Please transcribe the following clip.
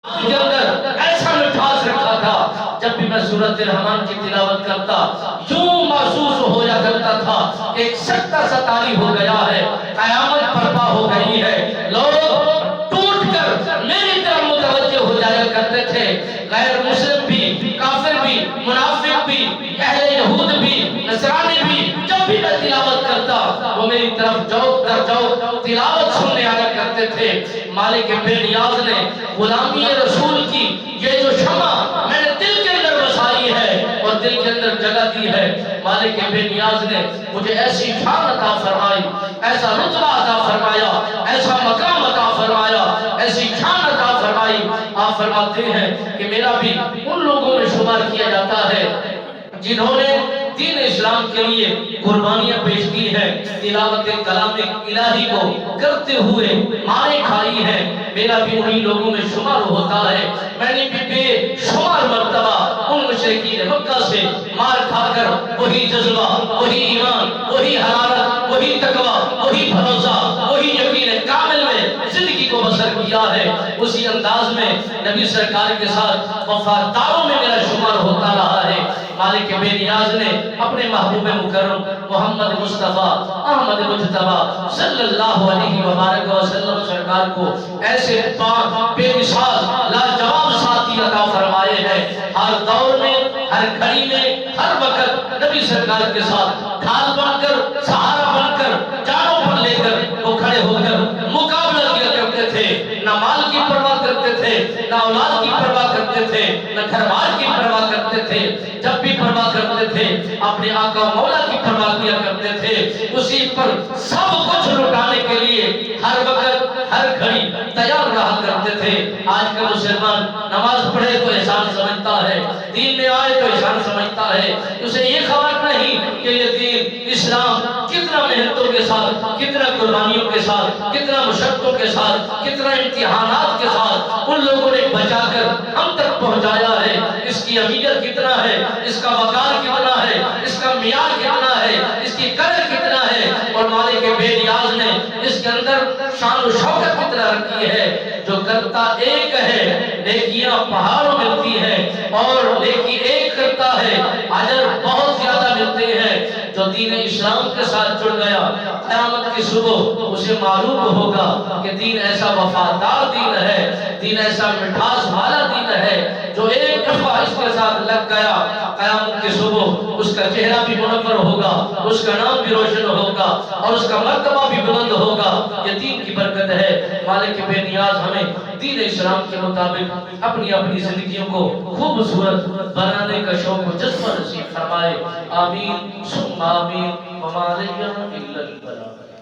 کے اندر ایسا مٹھاس رکھا تھا، جب بھی میں سورۃ الرحمن کی تلاوت کرتا یوں محسوس ہو جا کرتا تھا کہ ایک سکتہ سا طاری ہو گیا ہے، قیامت برپا ہو گئی ہے، لوگ ٹوٹ کر میری طرف متوجہ ہو جایا کرتے تھے، غیر مسلم بھی، کافر بھی، منافق بھی، اہل یہود بھی، نصرانی بھی، جب بھی میں تلاوت کرتا وہ میری طرف جوق در جوق تلاوت سننے آیا کرتے تھے۔ مالک بے نیاز نے غلامی رسول کی یہ جو شمع میں نے دل کے اندر بسائی ہے اور دل کے اندر جگہ دی ہے، مالک بے نیاز نے مجھے ایسی شان عطا فرمائی، ایسا رتبہ عطا فرمایا، ایسا مقام عطا فرمایا، ایسی شان عطا فرمائی۔ آپ فرماتے ہیں کہ میرا بھی ان لوگوں میں شمار کیا جاتا ہے جنہوں نے دین اسلام کے لیے قربانیاں پیش کی ہیں، تلاوت کلام الہی کو کرتے ہوئے مارے کھائی ہیں، میرا بھی انہی لوگوں میں شمار ہوتا ہے۔ میں نے بھی بے شمار مرتبہ ان مشرکین مکہ سے مار کھا کر وہی جذبہ، وہی ایمان، وہی حرارت، وہی تقوی، وہی بھروسہ، وہی یقین کامل میں زندگی کو بسر کیا ہے۔ اسی انداز میں نبی سرکار کے ساتھ وفاداروں میں میرا شمار ہوتا رہا ہے۔ مالک بے نیاز نے اپنے محبوب مکرم محمد مصطفیٰ احمد مجتبیٰ صلی اللہ علیہ وآلہ وسلم سرکار کو ایسے پاک بے مثال لاجواب ساتھی عطا فرمائے ہیں، ہر دور میں، ہر گھڑی میں، ہر وقت نبی سرکار کے ساتھ ڈھال بن کر، سہارا بن کر، جانوں پر لے کر وہ کھڑے ہو کر مقابلہ کیا کرتے تھے، نہ مال کی پرواہ کرتے تھے، نہ اولاد کی پرواہ کرتے تھے، نہ گھر بار کی پرواہ کرتے تھے، جب بھی پرواہ کرتے تھے اپنے آقا مولا کی پرواہ کیا کرتے تھے، اسی پر سب کچھ لٹانے کے لیے ہر وقت ہر گھڑی تیار رہا کرتے تھے۔ آج کا مسلمان نماز پڑھے تو احسان سمجھتا ہے، دین میں آئے تو احسان سمجھتا ہے، اسے یہ خبر نہیں کہ یہ دین اسلام کتنا محنتوں کے ساتھ، کتنا قربانیوں کے ساتھ، کتنا مشقتوں کے ساتھ، کتنا امتحانات کے ساتھ ان لوگوں نے بچا کر ہم تک پہنچایا ہے، اس کی اہمیت کتنا ہے، اس کا وقار کتنا ہے، اس کا معیار کتنا ہے، اس کی قدر کتنا ہے، اور مالک بے نیاز نے اس کے اندر شان و شوکت کتنا رکھی ہے۔ جو کرتا ایک ہے نیکیاں پہاڑوں ملتی ہیں، اور نیکی ایک کرتا ہے اجر بہت زیادہ ملتے ہیں۔ جو دین اسلام کے ساتھ جڑ گیا قیامت کی صبح اسے معلوم ہوگا کہ دین ایسا وفادار دین ہے، دین ایسا مٹھاس والا دین ہے، جو ایک دفعہ اس کے ساتھ لگ گیا قیامت کی صبح اس کا چہرہ بھی منور ہوگا، اس کا نام بھی روشن ہوگا، اور اس کا مرتبہ بھی بلند ہوگا۔ یہ دین کی برکت ہے۔ مالک بے نیاز ہمیں دین اسلام کے مطابق اپنی اپنی زندگیوں کو خوبصورت بنانے کا شوق و جذبہ نصیب فرمائے۔ آمین ثم آمین۔ وما علینا الا البلاغ۔